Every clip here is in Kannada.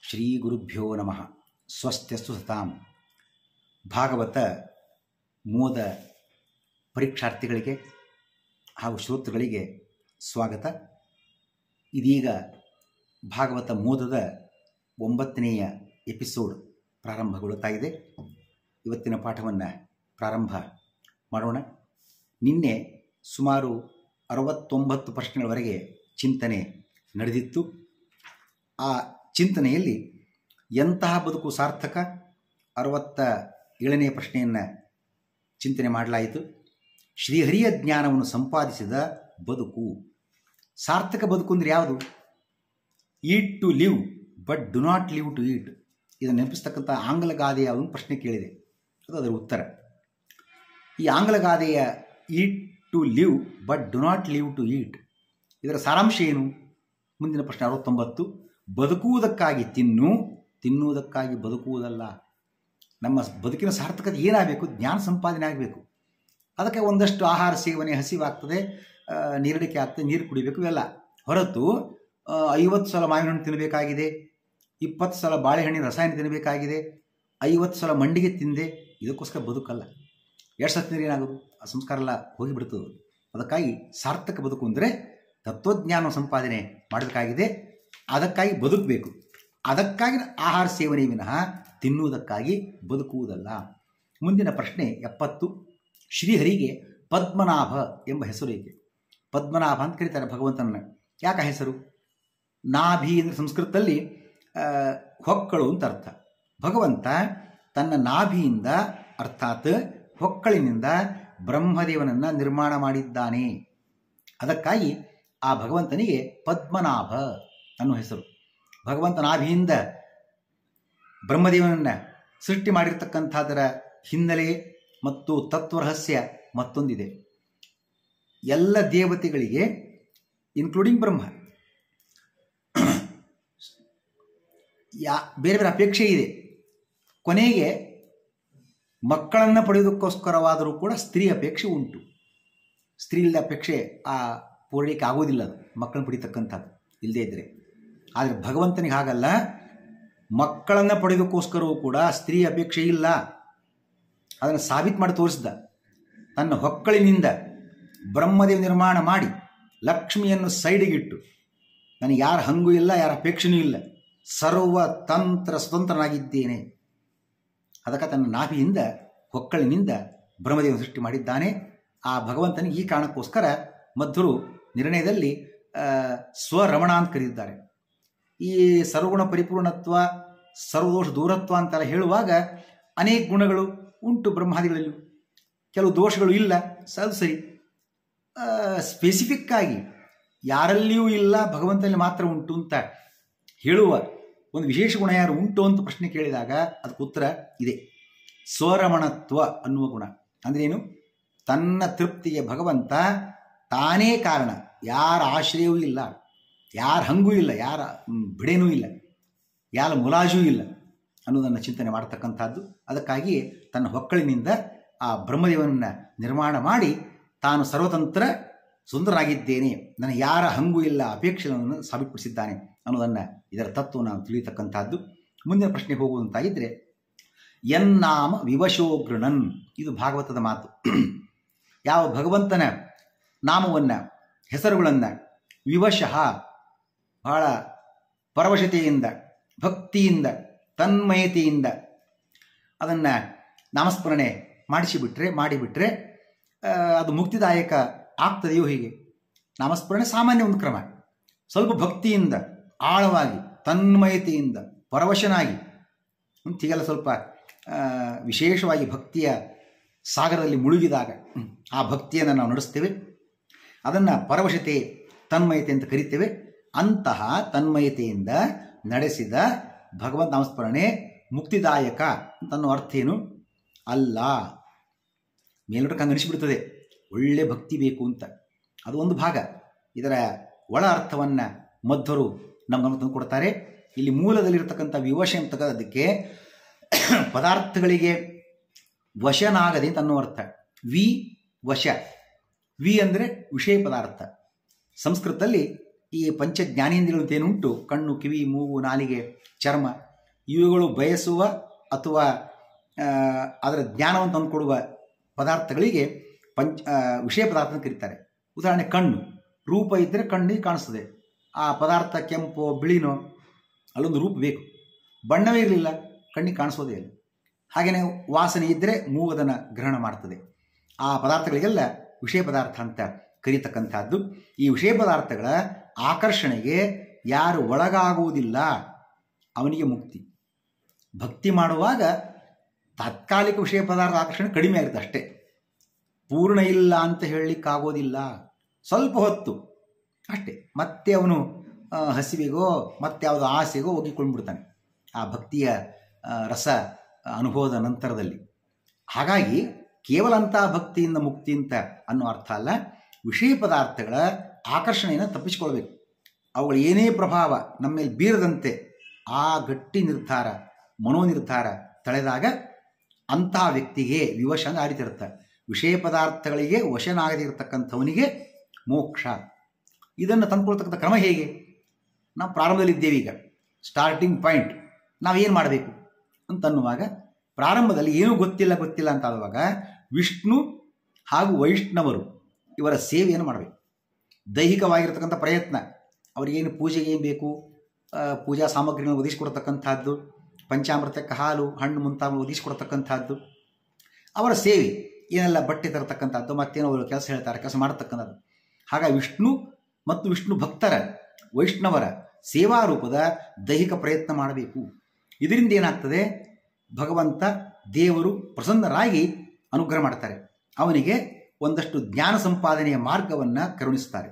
ಶ್ರೀ ಗುರುಭ್ಯೋ ನಮಃ. ಸ್ವಸ್ತ್ಯಸ್ತು ಸತಾಂ. ಭಾಗವತ ಮೋದ ಪರೀಕ್ಷಾರ್ಥಿಗಳಿಗೆ ಹಾಗೂ ಶ್ರೋತೃಗಳಿಗೆ ಸ್ವಾಗತ. ಇದೀಗ ಭಾಗವತ ಮೋದದ 9ನೇ ಎಪಿಸೋಡ್ ಪ್ರಾರಂಭಗೊಳ್ಳುತ್ತಾ ಇದೆ. ಇವತ್ತಿನ ಪಾಠವನ್ನು ಪ್ರಾರಂಭ ಮಾಡೋಣ. ನಿನ್ನೆ ಸುಮಾರು 69 ಪ್ರಶ್ನೆಗಳವರೆಗೆ ಚಿಂತನೆ ನಡೆದಿತ್ತು. ಆ ಚಿಂತನೆಯಲ್ಲಿ ಎಂತಹ ಬದುಕು ಸಾರ್ಥಕ 67ನೇ ಪ್ರಶ್ನೆಯನ್ನು ಚಿಂತನೆ ಮಾಡಲಾಯಿತು. ಶ್ರೀಹರಿಯ ಜ್ಞಾನವನ್ನು ಸಂಪಾದಿಸಿದ ಬದುಕು ಸಾರ್ಥಕ ಬದುಕು ಅಂದರೆ ಯಾವುದು? Eat to live but do not live to eat. ಇದನ್ನು ನೆನಪಿಸ್ತಕ್ಕಂಥ ಆಂಗ್ಲ ಗಾದೆಯ ಒಂದು ಪ್ರಶ್ನೆ ಕೇಳಿದೆ, ಅದು ಅದರ ಉತ್ತರ. ಈ ಆಂಗ್ಲ ಗಾದೆಯ eat to live but do not live to eat, ಇದರ ಸಾರಾಂಶ ಏನು? ಮುಂದಿನ ಪ್ರಶ್ನೆ 69. ಬದುಕುವುದಕ್ಕಾಗಿ ತಿನ್ನು, ತಿನ್ನುವುದಕ್ಕಾಗಿ ಬದುಕುವುದಲ್ಲ. ನಮ್ಮ ಬದುಕಿನ ಸಾರ್ಥಕತೆ ಏನಾಗಬೇಕು? ಜ್ಞಾನ ಸಂಪಾದನೆ ಆಗಬೇಕು. ಅದಕ್ಕೆ ಒಂದಷ್ಟು ಆಹಾರ ಸೇವನೆ, ಹಸಿವಾಗ್ತದೆ, ನೀರಡಿಕೆ ಆಗ್ತದೆ, ನೀರು ಕುಡಿಬೇಕು, ಇವೆಲ್ಲ ಹೊರತು 50 ಸಲ ಮಾವಿನ ಹಣ್ಣು ತಿನ್ನಬೇಕಾಗಿದೆ, 20 ಸಲ ಬಾಳೆಹಣ್ಣಿನ ರಸಾಯನ ತಿನ್ನಬೇಕಾಗಿದೆ, 50 ಸಲ ಮಂಡಿಗೆ ತಿಂದೆ, ಇದಕ್ಕೋಸ್ಕರ ಬದುಕಲ್ಲ. ಎಷ್ಟು ಸತ್ತು ನೀರು ಏನಾಗೋದು? ಆ ಸಂಸ್ಕಾರ ಎಲ್ಲ ಹೋಗಿಬಿಡ್ತದೆ. ಅದಕ್ಕಾಗಿ ಸಾರ್ಥಕ ಬದುಕು ಅಂದರೆ ತತ್ವಜ್ಞಾನ ಸಂಪಾದನೆ ಮಾಡಬೇಕಾಗಿದೆ, ಅದಕ್ಕಾಗಿ ಬದುಕಬೇಕು. ಅದಕ್ಕಾಗಿ ಆಹಾರ ಸೇವನೆ ವಿನಃ ತಿನ್ನುವುದಕ್ಕಾಗಿ ಬದುಕುವುದಲ್ಲ. ಮುಂದಿನ ಪ್ರಶ್ನೆ 70. ಶ್ರೀಹರಿಗೆ ಪದ್ಮನಾಭ ಎಂಬ ಹೆಸರು ಏಕೆ? ಪದ್ಮನಾಭ ಅಂತ ಕರೀತಾರೆ ಭಗವಂತನನ್ನು. ಯಾಕ ಹೆಸರು? ನಾಭಿ ಅಂದರೆ ಸಂಸ್ಕೃತದಲ್ಲಿ ಹೊಕ್ಕಳು ಅಂತ ಅರ್ಥ. ಭಗವಂತ ತನ್ನ ನಾಭಿಯಿಂದ ಅರ್ಥಾತ್ ಹೊಕ್ಕಳಿನಿಂದ ಬ್ರಹ್ಮದೇವನನ್ನು ನಿರ್ಮಾಣ ಮಾಡಿದ್ದಾನೆ. ಅದಕ್ಕಾಗಿ ಆ ಭಗವಂತನಿಗೆ ಪದ್ಮನಾಭ ಅನ್ನೋ ಹೆಸರು. ಭಗವಂತ ನಾಭಿಯಿಂದ ಬ್ರಹ್ಮದೇವನನ್ನು ಸೃಷ್ಟಿ ಮಾಡಿರ್ತಕ್ಕಂಥದ್ದರ ಹಿನ್ನೆಲೆ ಮತ್ತು ತತ್ವರಹಸ್ಯ ಮತ್ತೊಂದಿದೆ. ಎಲ್ಲ ದೇವತೆಗಳಿಗೆ ಇನ್ಕ್ಲೂಡಿಂಗ್ ಬ್ರಹ್ಮ ಬೇರೆ ಬೇರೆ ಅಪೇಕ್ಷೆ ಇದೆ. ಕೊನೆಗೆ ಮಕ್ಕಳನ್ನು ಪಡೆಯೋದಕ್ಕೋಸ್ಕರವಾದರೂ ಕೂಡ ಸ್ತ್ರೀ ಅಪೇಕ್ಷೆ ಉಂಟು. ಸ್ತ್ರೀ ಇಲ್ಲದ ಅಪೇಕ್ಷೆ ಆ ಪೂರೈಕೆ ಆಗೋದಿಲ್ಲ, ಅದು ಮಕ್ಕಳನ್ನು ಪಡಿತಕ್ಕಂಥದ್ದು ಇಲ್ಲದೇ ಇದ್ದರೆ. ಆದರೆ ಭಗವಂತನಿಗೆ ಹಾಗಲ್ಲ, ಮಕ್ಕಳನ್ನು ಪಡೆಯೋದಕ್ಕೋಸ್ಕರವೂ ಕೂಡ ಸ್ತ್ರೀ ಅಪೇಕ್ಷೆ ಇಲ್ಲ. ಅದನ್ನು ಸಾಬೀತು ಮಾಡಿ ತೋರಿಸಿದ. ತನ್ನ ಹೊಕ್ಕಳಿನಿಂದ ಬ್ರಹ್ಮದೇವ ನಿರ್ಮಾಣ ಮಾಡಿ ಲಕ್ಷ್ಮಿಯನ್ನು ಸೈಡಿಗಿಟ್ಟು, ನನಗೆ ಯಾರ ಹಂಗೂ ಇಲ್ಲ, ಯಾರ ಅಪೇಕ್ಷೆಯೂ ಇಲ್ಲ, ಸರ್ವ ತಂತ್ರ ಸ್ವತಂತ್ರನಾಗಿದ್ದೇನೆ. ಅದಕ್ಕೆ ತನ್ನ ನಾಭಿಯಿಂದ ಹೊಕ್ಕಳಿನಿಂದ ಬ್ರಹ್ಮದೇವ ಸೃಷ್ಟಿ ಮಾಡಿದ್ದಾನೆ. ಆ ಭಗವಂತನಿಗೆ ಈ ಕಾರಣಕ್ಕೋಸ್ಕರ ಮಧ್ವರು ನಿರ್ಣಯದಲ್ಲಿ ಸ್ವರಮಣ ಅಂತ ಕರೆದಿದ್ದಾರೆ. ಈ ಸರ್ವಗುಣ ಪರಿಪೂರ್ಣತ್ವ, ಸರ್ವದೋಷ ದೂರತ್ವ ಅಂತೆಲ್ಲ ಹೇಳುವಾಗ ಅನೇಕ ಗುಣಗಳು ಉಂಟು ಬ್ರಹ್ಮಾದಿಗಳಲ್ಲೂ, ಕೆಲವು ದೋಷಗಳು ಇಲ್ಲ, ಅದು ಸರಿ. ಸ್ಪೆಸಿಫಿಕ್ಕಾಗಿ ಯಾರಲ್ಲಿಯೂ ಇಲ್ಲ, ಭಗವಂತನಲ್ಲಿ ಮಾತ್ರ ಉಂಟು ಅಂತ ಹೇಳುವ ಒಂದು ವಿಶೇಷ ಗುಣ ಯಾರು ಉಂಟು ಅಂತ ಪ್ರಶ್ನೆ ಕೇಳಿದಾಗ ಅದಕ್ಕೆ ಉತ್ತರ ಇದೆ. ಸ್ವರಮಣತ್ವ ಅನ್ನುವ ಗುಣ ಅಂದ್ರೇನು? ತನ್ನ ತೃಪ್ತಿಗೆ ಭಗವಂತ ತಾನೇ ಕಾರಣ, ಯಾರ ಆಶ್ರಯವೂ ಇಲ್ಲ, ಯಾರ ಹಂಗೂ ಇಲ್ಲ, ಯಾರ ಬಿಡೇನೂ ಇಲ್ಲ, ಯಾರ ಮುಲಾಜೂ ಇಲ್ಲ ಅನ್ನೋದನ್ನು ಚಿಂತನೆ ಮಾಡತಕ್ಕಂಥದ್ದು. ಅದಕ್ಕಾಗಿಯೇ ತನ್ನ ಹೊಕ್ಕಳಿನಿಂದ ಆ ಬ್ರಹ್ಮದೇವನನ್ನು ನಿರ್ಮಾಣ ಮಾಡಿ ತಾನು ಸರ್ವತಂತ್ರ ಸುಂದರನಾಗಿದ್ದೇನೆ, ನನಗೆ ಯಾರ ಹಂಗೂ ಇಲ್ಲ, ಅಪೇಕ್ಷೆಯನ್ನು ಸಾಬೀತುಪಡಿಸಿದ್ದಾನೆ ಅನ್ನೋದನ್ನು, ಇದರ ತತ್ವವನ್ನು ನಾವು ತಿಳಿಯತಕ್ಕಂಥದ್ದು. ಮುಂದಿನ ಪ್ರಶ್ನೆಗೆ ಹೋಗುವಂತಾಗಿದ್ದರೆ, ಎನ್ನಾಮ ವಿವಶೋಗೃಣನ್, ಇದು ಭಾಗವತದ ಮಾತು. ಯಾವ ಭಗವಂತನ ನಾಮವನ್ನು, ಹೆಸರುಗಳನ್ನು ವಿವಶಃ ಬಹಳ ಪರವಶತೆಯಿಂದ, ಭಕ್ತಿಯಿಂದ, ತನ್ಮಯತೆಯಿಂದ ಅದನ್ನು ನಾಮಸ್ಮರಣೆ ಮಾಡಿಬಿಟ್ರೆ ಅದು ಮುಕ್ತಿದಾಯಕ ಆಗ್ತದೆಯೋ? ಹೀಗೆ ನಾಮಸ್ಮರಣೆ ಸಾಮಾನ್ಯ ಒಂದು ಕ್ರಮ. ಸ್ವಲ್ಪ ಭಕ್ತಿಯಿಂದ, ಆಳವಾಗಿ, ತನ್ಮಯತೆಯಿಂದ, ಪರವಶನಾಗಿ, ಹೀಗೆಲ್ಲ ಸ್ವಲ್ಪ ವಿಶೇಷವಾಗಿ ಭಕ್ತಿಯ ಸಾಗರದಲ್ಲಿ ಮುಳುಗಿದಾಗ ಆ ಭಕ್ತಿಯನ್ನು ನಾವು ನಡೆಸ್ತೇವೆ. ಅದನ್ನು ಪರವಶತೆ, ತನ್ಮಯತೆ ಅಂತ ಕರಿತೇವೆ. ಅಂತಹ ತನ್ಮಯತೆಯಿಂದ ನಡೆಸಿದ ಭಗವಂತ ನಾಮಸ್ಮರಣೆ ಮುಕ್ತಿದಾಯಕ ಅಂತನ್ನೋ ಅರ್ಥ ಏನು? ಅಲ್ಲ. ಮೇಲ್ನೋಟಕ್ಕೆ ಹಂಗೆ ಅನಿಸಿಬಿಡ್ತದೆ, ಒಳ್ಳೆ ಭಕ್ತಿ ಬೇಕು ಅಂತ. ಅದು ಒಂದು ಭಾಗ. ಇದರ ಒಳ ಅರ್ಥವನ್ನು ಮಧ್ವರು ನಮಗೆ ತಂದು ಕೊಡ್ತಾರೆ. ಇಲ್ಲಿ ಮೂಲದಲ್ಲಿರ್ತಕ್ಕಂಥ ವಿವಶ ಅಂತಕ್ಕಂಥದ್ದಕ್ಕೆ ಪದಾರ್ಥಗಳಿಗೆ ವಶನಾಗದೆ ಅಂತ ಅನ್ನೋ ಅರ್ಥ. ವಿ ವಶ, ವಿ ಅಂದರೆ ವಿಷಯ ಪದಾರ್ಥ. ಸಂಸ್ಕೃತದಲ್ಲಿ ಈ ಪಂಚ ಜ್ಞಾನೇಂದ್ರಿಯಗಳು ಅಂತೇನುಂಟು, ಕಣ್ಣು, ಕಿವಿ, ಮೂಗು, ನಾಲಿಗೆ, ಚರ್ಮ, ಇವುಗಳು ಬಯಸುವ ಅಥವಾ ಅದರ ಜ್ಞಾನವನ್ನು ತಂದುಕೊಡುವ ಪದಾರ್ಥಗಳಿಗೆ ವಿಷಯ ಪದಾರ್ಥ ಅಂತ ಕರೀತಾರೆ. ಉದಾಹರಣೆ ಕಣ್ಣು, ರೂಪ ಇದ್ದರೆ ಕಣ್ಣಿಗೆ ಕಾಣಿಸ್ತದೆ. ಆ ಪದಾರ್ಥ ಕೆಂಪು ಬಿಳಿನೋ ಅಲ್ಲೊಂದು ರೂಪ ಬೇಕು. ಬಣ್ಣವೇ ಇರಲಿಲ್ಲ ಕಣ್ಣಿಗೆ ಕಾಣಿಸೋದೇ ಇಲ್ಲ. ಹಾಗೆಯೇ ವಾಸನೆ ಇದ್ದರೆ ಮೂಗದನ್ನು ಗ್ರಹಣ ಮಾಡ್ತದೆ. ಆ ಪದಾರ್ಥಗಳಿಗೆಲ್ಲ ವಿಷಯ ಪದಾರ್ಥ ಅಂತ ಕರೀತಕ್ಕಂಥದ್ದು. ಈ ವಿಷಯ ಪದಾರ್ಥಗಳ ಆಕರ್ಷಣೆಗೆ ಯಾರು ಒಳಗಾಗುವುದಿಲ್ಲ ಅವನಿಗೆ ಮುಕ್ತಿ. ಭಕ್ತಿ ಮಾಡುವಾಗ ತಾತ್ಕಾಲಿಕ ವಿಷಯ ಪದಾರ್ಥ ಆಕರ್ಷಣೆ ಕಡಿಮೆ ಆಗುತ್ತೆ ಅಷ್ಟೇ, ಪೂರ್ಣ ಇಲ್ಲ ಅಂತ ಹೇಳಲಿಕ್ಕಾಗೋದಿಲ್ಲ. ಸ್ವಲ್ಪ ಹೊತ್ತು ಅಷ್ಟೇ, ಮತ್ತೆ ಅವನು ಹಸಿವಿಗೋ ಮತ್ತೆ ಯಾವುದೋ ಆಸೆಗೋ ಹೋಗಿಕೊಂಡ್ಬಿಡ್ತಾನೆ ಆ ಭಕ್ತಿಯ ರಸ ಅನುಭವದ ನಂತರದಲ್ಲಿ. ಹಾಗಾಗಿ ಕೇವಲ ಅಂಥ ಭಕ್ತಿಯಿಂದ ಮುಕ್ತಿ ಅಂತ ಅನ್ನೋ ಅರ್ಥ ಅಲ್ಲ. ವಿಷಯ ಪದಾರ್ಥಗಳ ಆಕರ್ಷಣೆಯನ್ನು ತಪ್ಪಿಸಿಕೊಳ್ಬೇಕು. ಅವುಗಳ ಏನೇ ಪ್ರಭಾವ ನಮ್ಮ ಮೇಲೆ ಬೀರದಂತೆ ಆ ಗಟ್ಟಿ ನಿರ್ಧಾರ, ಮನೋನಿರ್ಧಾರ ತಳೆದಾಗ ಅಂತಹ ವ್ಯಕ್ತಿಗೆ ವಿವಶ ಅಂದರೆ ಆಡಿತಿರುತ್ತೆ. ವಿಷಯ ಪದಾರ್ಥಗಳಿಗೆ ವಶನಾಗದೇ ಇರತಕ್ಕಂಥವನಿಗೆ ಮೋಕ್ಷ. ಇದನ್ನು ತಂದುಕೊಳ್ತಕ್ಕಂಥ ಕ್ರಮ ಹೇಗೆ? ನಾವು ಪ್ರಾರಂಭದಲ್ಲಿದ್ದೇವೆ. ಈಗ ಸ್ಟಾರ್ಟಿಂಗ್ ಪಾಯಿಂಟ್ ನಾವೇನು ಮಾಡಬೇಕು ಅಂತನ್ನುವಾಗ, ಪ್ರಾರಂಭದಲ್ಲಿ ಏನೂ ಗೊತ್ತಿಲ್ಲ ಅಂತ ಆಗುವಾಗ ವಿಷ್ಣು ಹಾಗೂ ವೈಷ್ಣವರು ಇವರ ಸೇವೆಯನ್ನು ಮಾಡಬೇಕು. ದೈಹಿಕವಾಗಿರ್ತಕ್ಕಂಥ ಪ್ರಯತ್ನ, ಅವರಿಗೇನು ಪೂಜೆಗೆ ಏನು ಬೇಕು ಪೂಜಾ ಸಾಮಗ್ರಿಗಳನ್ನು ಒದಗಿಸಿಕೊಡ್ತಕ್ಕಂಥದ್ದು, ಪಂಚಾಮೃತಕ್ಕೆ ಹಾಲು ಹಣ್ಣು ಮುಂತಾದ ಒದಗಿಸಿಕೊಡ್ತಕ್ಕಂಥದ್ದು, ಅವರ ಸೇವೆ ಏನೆಲ್ಲ ಬಟ್ಟೆ ತರತಕ್ಕಂಥದ್ದು, ಮತ್ತೇನೋ ಅವರು ಕೆಲಸ ಹೇಳ್ತಾರೆ ಕೆಲಸ ಮಾಡತಕ್ಕಂಥದ್ದು. ಹಾಗಾಗಿ ವಿಷ್ಣು ಮತ್ತು ವಿಷ್ಣು ಭಕ್ತರ ವೈಷ್ಣವರ ಸೇವಾರೂಪದ ದೈಹಿಕ ಪ್ರಯತ್ನ ಮಾಡಬೇಕು. ಇದರಿಂದ ಏನಾಗ್ತದೆ, ಭಗವಂತ ದೇವರು ಪ್ರಸನ್ನರಾಗಿ ಅನುಗ್ರಹ ಮಾಡ್ತಾರೆ. ಅವನಿಗೆ ಒಂದಷ್ಟು ಜ್ಞಾನ ಸಂಪಾದನೆಯ ಮಾರ್ಗವನ್ನು ಕರುಣಿಸ್ತಾರೆ.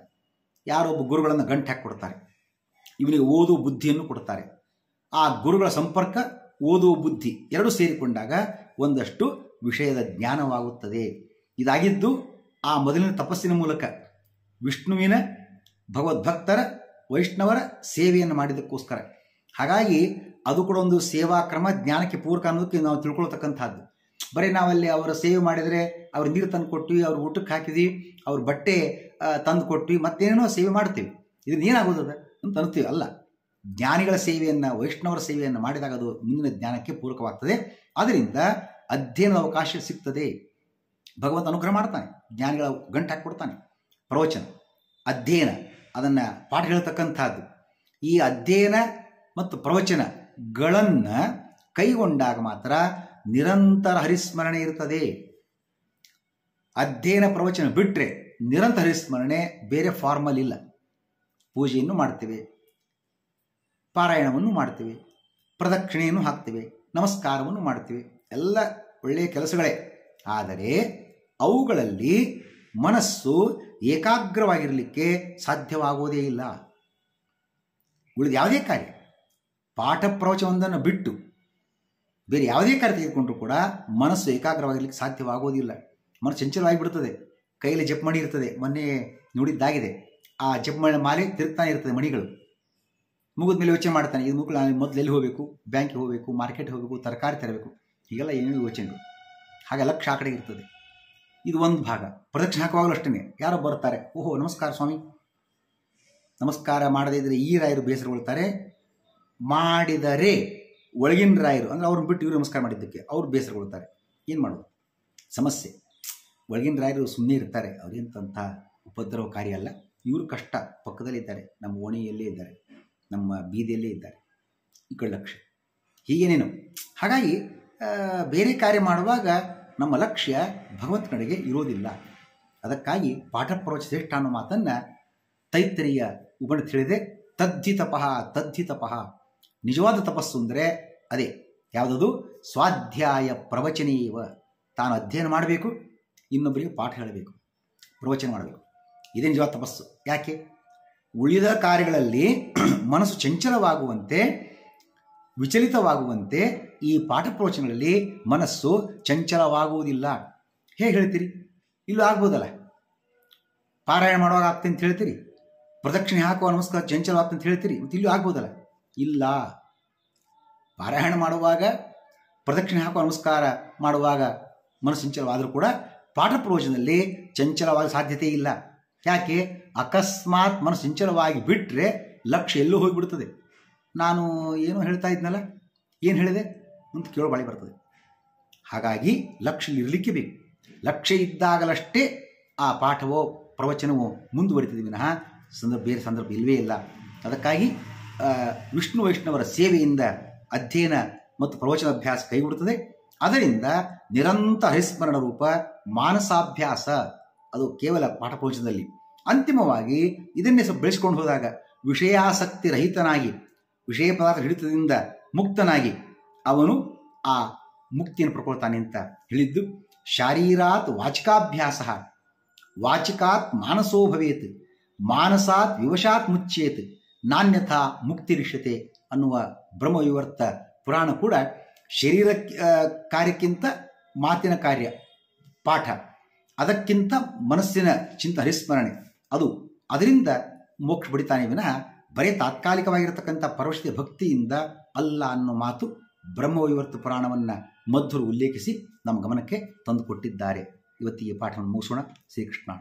ಯಾರೊಬ್ಬ ಗುರುಗಳನ್ನು ಗಂಟು ಹಾಕಿಕೊಡ್ತಾರೆ, ಇವನಿಗೆ ಓದುವ ಬುದ್ಧಿಯನ್ನು ಕೊಡ್ತಾರೆ. ಆ ಗುರುಗಳ ಸಂಪರ್ಕ, ಓದುವ ಬುದ್ಧಿ ಎರಡೂ ಸೇರಿಕೊಂಡಾಗ ಒಂದಷ್ಟು ವಿಷಯದ ಜ್ಞಾನವಾಗುತ್ತದೆ. ಇದಾಗಿದ್ದು ಆ ಮೊದಲಿನ ತಪಸ್ಸಿನ ಮೂಲಕ ವಿಷ್ಣುವಿನ ಭಗವದ್ಭಕ್ತರ ವೈಷ್ಣವರ ಸೇವೆಯನ್ನು ಮಾಡಿದ್ದಕ್ಕೋಸ್ಕರ. ಹಾಗಾಗಿ ಅದು ಕೂಡ ಒಂದು ಸೇವಾ ಕ್ರಮ, ಜ್ಞಾನಕ್ಕೆ ಪೂರಕ ಅನ್ನೋದಕ್ಕೆ ನಾವು ತಿಳ್ಕೊಳ್ತಕ್ಕಂಥದ್ದು. ಬರೀ ನಾವಲ್ಲಿ ಅವರ ಸೇವೆ ಮಾಡಿದರೆ ಅವ್ರ ನೀರು ತಂದು ಕೊಟ್ವಿ, ಅವ್ರ ಊಟಕ್ಕೆ ಹಾಕಿದ್ವಿ, ಅವ್ರ ಬಟ್ಟೆ ತಂದು ಕೊಟ್ವಿ, ಮತ್ತೇನೇನೋ ಸೇವೆ ಮಾಡ್ತೀವಿ, ಇದನ್ನ ಏನಾಗೋದದ ಅಂತ ಅಂತೀವಿ. ಅಲ್ಲ, ಜ್ಞಾನಿಗಳ ಸೇವೆಯನ್ನು ವೈಷ್ಣವರ ಸೇವೆಯನ್ನು ಮಾಡಿದಾಗ ಅದು ಮುಂದಿನ ಜ್ಞಾನಕ್ಕೆ ಪೂರಕವಾಗ್ತದೆ. ಅದರಿಂದ ಅಧ್ಯಯನದ ಅವಕಾಶ ಸಿಗ್ತದೆ. ಭಗವಂತ ಅನುಗ್ರಹ ಮಾಡ್ತಾನೆ, ಜ್ಞಾನಿಗಳ ಗಂಟು ಹಾಕಿಕೊಡ್ತಾನೆ. ಪ್ರವಚನ, ಅಧ್ಯಯನ, ಅದನ್ನು ಪಾಠ ಹೇಳ್ತಕ್ಕಂಥದ್ದು. ಈ ಅಧ್ಯಯನ ಮತ್ತು ಪ್ರವಚನಗಳನ್ನು ಕೈಗೊಂಡಾಗ ಮಾತ್ರ ನಿರಂತರ ಹರಿಸ್ಮರಣೆ ಇರ್ತದೆ. ಅಧ್ಯಯನ ಪ್ರವಚನ ಬಿಟ್ಟರೆ ನಿರಂತರ ಹರಿಸ್ಮರಣೆ ಬೇರೆ ಫಾರ್ಮಲ್ ಇಲ್ಲ. ಪೂಜೆಯನ್ನು ಮಾಡ್ತೇವೆ, ಪಾರಾಯಣವನ್ನು ಮಾಡ್ತೇವೆ, ಪ್ರದಕ್ಷಿಣೆಯನ್ನು ಹಾಕ್ತೇವೆ, ನಮಸ್ಕಾರವನ್ನು ಮಾಡ್ತೇವೆ, ಎಲ್ಲ ಒಳ್ಳೆಯ ಕೆಲಸಗಳೇ. ಆದರೆ ಅವುಗಳಲ್ಲಿ ಮನಸ್ಸು ಏಕಾಗ್ರವಾಗಿರಲಿಕ್ಕೆ ಸಾಧ್ಯವಾಗುವುದೇ ಇಲ್ಲ. ಉಳಿದ ಯಾವುದೇ ಕಾರ್ಯ, ಪಾಠ ಪ್ರವಚನವೊಂದನ್ನು ಬಿಟ್ಟು ಬೇರೆ ಯಾವುದೇ ಕಾರ್ಯ ತೆಗೆದುಕೊಂಡ್ರೂ ಕೂಡ ಮನಸ್ಸು ಏಕಾಗ್ರವಾಗಿರಲಿಕ್ಕೆ ಸಾಧ್ಯವಾಗುವುದಿಲ್ಲ. ಮನಸ್ಸು ಚಂಚಲವಾಗಿಬಿಡ್ತದೆ. ಕೈಯಲ್ಲಿ ಜಪಮಣಿ ಇರ್ತದೆ, ಮೊನ್ನೆ ನೋಡಿದ್ದಾಗಿದೆ. ಆ ಜಪಮಣಿ ಮಾಲೆ ತಿರುಗ್ತಾನೆ ಇರ್ತದೆ, ಮಣಿಗಳು ಮುಗಿದ ಮೇಲೆ ಯೋಚನೆ ಮಾಡ್ತಾನೆ, ಇದು ಮುಗಿದು ನಾನು ಮೊದಲು ಎಲ್ಲಿ ಹೋಗಬೇಕು, ಬ್ಯಾಂಕಿಗೆ ಹೋಗಬೇಕು, ಮಾರ್ಕೆಟ್ಗೆ ಹೋಗಬೇಕು, ತರಕಾರಿ ತರಬೇಕು, ಹೀಗೆಲ್ಲ ಏನೇನು ಯೋಚನೆಗಳು. ಹಾಗೆ ಲಕ್ಷ್ಯ ಆ ಕಡೆಗೆ ಇರ್ತದೆ. ಇದು ಒಂದು ಭಾಗ. ಪ್ರದಕ್ಷಿಣೆ ಹಾಕುವಾಗಲೂ ಅಷ್ಟೇ, ಯಾರೋ ಬರ್ತಾರೆ, ಓಹೋ ನಮಸ್ಕಾರ ಸ್ವಾಮಿ, ನಮಸ್ಕಾರ ಮಾಡದೇ ಇದ್ದರೆ ಈ ರಾಯರು ಬೇಸರಗೊಳ್ತಾರೆ, ಮಾಡಿದರೆ ಒಳಗಿನ ರಾಯರು ಅಂದರೆ ಅವ್ರನ್ನ ಬಿಟ್ಟು ಇವರು ನಮಸ್ಕಾರ ಮಾಡಿದ್ದಕ್ಕೆ ಅವ್ರು ಬೇಸರಗೊಳ್ತಾರೆ. ಏನು ಮಾಡೋದು? ಸಮಸ್ಯೆ. ಒಳಗಿನ ರಾಯರು ಸುಮ್ಮನೆ ಇರ್ತಾರೆ, ಅವ್ರೇಂತ ಉಪದ್ರವಕಾರಿ ಅಲ್ಲ. ಇವರು ಕಷ್ಟ ಪಕ್ಕದಲ್ಲಿದ್ದಾರೆ, ನಮ್ಮ ಓಣಿಯಲ್ಲೇ ಇದ್ದಾರೆ, ನಮ್ಮ ಬೀದಿಯಲ್ಲೇ ಇದ್ದಾರೆ, ಈ ಕಡೆ ಲಕ್ಷ್ಯ. ಹೀಗೇನೇನು. ಹಾಗಾಗಿ ಬೇರೆ ಕಾರ್ಯ ಮಾಡುವಾಗ ನಮ್ಮ ಲಕ್ಷ್ಯ ಭಗವಂತನಿಗೆ ಇರೋದಿಲ್ಲ. ಅದಕ್ಕಾಗಿ ಪಾಠ ಪ್ರವಚನ ಶ್ರೇಷ್ಠ ಅನ್ನೋ ಮಾತನ್ನು ತೈತ್ತರೀಯ ಉಪನಿಷತ್ ತಿಳಿದೆ. ತದ್ಧಿ ತಪಃ. ನಿಜವಾದ ತಪಸ್ಸು ಅಂದರೆ ಅದೇ. ಯಾವುದದು? ಸ್ವಾಧ್ಯಾಯ ಪ್ರವಚನೇವ. ತಾನು ಅಧ್ಯಯನ ಮಾಡಬೇಕು, ಇನ್ನೊಬ್ಬರಿಗೆ ಪಾಠ ಹೇಳಬೇಕು, ಪ್ರವಚನ ಮಾಡಬೇಕು. ಇದೇ ನಿಜವಾದ ತಪಸ್ಸು. ಯಾಕೆ? ಉಳಿದ ಕಾರ್ಯಗಳಲ್ಲಿ ಮನಸ್ಸು ಚಂಚಲವಾಗುವಂತೆ, ವಿಚಲಿತವಾಗುವಂತೆ ಈ ಪಾಠ ಪ್ರವಚನಗಳಲ್ಲಿ ಮನಸ್ಸು ಚಂಚಲವಾಗುವುದಿಲ್ಲ. ಹೇಗೆ ಹೇಳ್ತೀರಿ? ಇಲ್ಲೂ ಆಗ್ಬೋದಲ್ಲ. ಪಾರಾಯಣ ಮಾಡುವಾಗ ಆಗ್ತದೆ ಅಂತ ಹೇಳ್ತೀರಿ, ಪ್ರದಕ್ಷಿಣೆ ಹಾಕುವ ನಮಸ್ಕಾರ ಚಂಚಲವಾಗ್ತದೆ ಅಂತ ಹೇಳ್ತೀರಿ, ಮತ್ತು ಇಲ್ಲೂ ಆಗ್ಬೋದಲ್ಲ. ಇಲ್ಲ. ಪಾರಾಯಣ ಮಾಡುವಾಗ, ಪ್ರದಕ್ಷಿಣೆ ಹಾಕುವ ನಮಸ್ಕಾರ ಮಾಡುವಾಗ ಮನಸ್ಸು ಚಂಚಲವಾದರೂ ಕೂಡ ಪಾಠ ಪ್ರವಚನದಲ್ಲಿ ಚಂಚಲವಾದ ಸಾಧ್ಯತೆ ಇಲ್ಲ. ಯಾಕೆ? ಅಕಸ್ಮಾತ್ ಮನಸ್ಸು ಚಂಚಲವಾಗಿ ಬಿಟ್ಟರೆ ಲಕ್ಷ್ಯ ಎಲ್ಲೂ ಹೋಗಿಬಿಡ್ತದೆ. ನಾನು ಏನೋ ಹೇಳ್ತಾ ಇದ್ನಲ್ಲ, ಏನು ಹೇಳಿದೆ ಅಂತ ಕೇಳೋ ಬಾಳಿ ಬರ್ತದೆ. ಹಾಗಾಗಿ ಲಕ್ಷ್ಯ ಇರಲಿಕ್ಕೆ ಬೇಕು. ಲಕ್ಷ್ಯ ಇದ್ದಾಗಲಷ್ಟೇ ಆ ಪಾಠವೋ ಪ್ರವಚನವೋ ಮುಂದುವರಿತದೆ ವಿನಃ ಬೇರೆ ಸಂದರ್ಭ ಇಲ್ಲವೇ ಇಲ್ಲ. ಅದಕ್ಕಾಗಿ ವಿಷ್ಣು ವೈಷ್ಣವರ ಸೇವೆಯಿಂದ ಅಧ್ಯಯನ ಮತ್ತು ಪ್ರವಚನಾಭ್ಯಾಸ ಕೈಗೂಡುತ್ತದೆ. ಅದರಿಂದ ನಿರಂತರ ಹರಿಸ್ಮರಣ ರೂಪ ಮಾನಸಾಭ್ಯಾಸ, ಅದು ಕೇವಲ ಪಾಠ ಪ್ರವಚನದಲ್ಲಿ. ಅಂತಿಮವಾಗಿ ಇದನ್ನೇ ಸ್ವಲ್ಪ ಬೆಳೆಸ್ಕೊಂಡು ಹೋದಾಗ ವಿಷಯಾಸಕ್ತಿ ರಹಿತನಾಗಿ, ವಿಷಯ ಪದಾರ್ಥ ಹಿಡಿತದಿಂದ ಮುಕ್ತನಾಗಿ ಅವನು ಆ ಮುಕ್ತಿಯನ್ನು ಪಡ್ಕೊಳ್ತಾನೆ ಅಂತ ಹೇಳಿದ್ದು. ಶಾರೀರಾತ್ ವಾಚಿಕಾಭ್ಯಾಸ, ವಾಚಿಕಾತ್ ಮಾನಸೋ ಭವೇತ್, ಮಾನಸಾತ್ ವಿವಶಾತ್ ಮುಚ್ಯೇತ್, ನಾನ್ಯಥಾ ಮುಕ್ತಿರಿಷ್ಯತೆ ಅನ್ನುವ ಬ್ರಹ್ಮವಿವರ್ತ ಪುರಾಣ ಕೂಡ ಶರೀರ ಕಾರ್ಯಕ್ಕಿಂತ ಮಾತಿನ ಕಾರ್ಯ ಪಾಠ, ಅದಕ್ಕಿಂತ ಮನಸ್ಸಿನ ಹರಿಸ್ಮರಣೆ, ಅದರಿಂದ ಮೋಕ್ಷ ಪಡಿತಾನೆ ವಿನಃ ಬರೀ ತಾತ್ಕಾಲಿಕವಾಗಿರತಕ್ಕಂಥ ಪರವಶತೆ ಭಕ್ತಿಯಿಂದ ಅಲ್ಲ ಅನ್ನೋ ಮಾತು ಬ್ರಹ್ಮವೈವರ್ತ ಪುರಾಣವನ್ನು ಮಧ್ವರು ಉಲ್ಲೇಖಿಸಿ ನಮ್ಮ ಗಮನಕ್ಕೆ ತಂದುಕೊಟ್ಟಿದ್ದಾರೆ. ಇವತ್ತಿಗೆ ಪಾಠವನ್ನು ಮುಗಿಸೋಣ. ಶ್ರೀಕೃಷ್ಣ.